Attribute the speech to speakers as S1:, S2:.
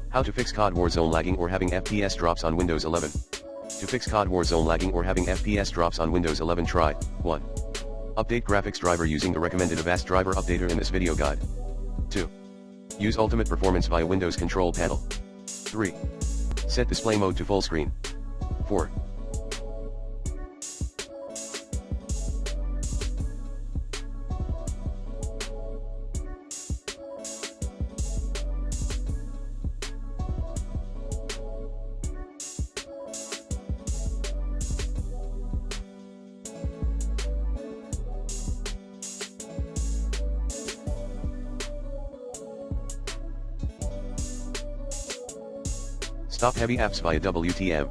S1: How to fix COD Warzone lagging or having FPS drops on Windows 11. To fix COD Warzone lagging or having FPS drops on Windows 11, try 1. Update graphics driver using the recommended Avast driver updater in this video guide. 2. Use ultimate performance via Windows control panel. 3. Set display mode to full screen. 4. Stop heavy apps via WTM.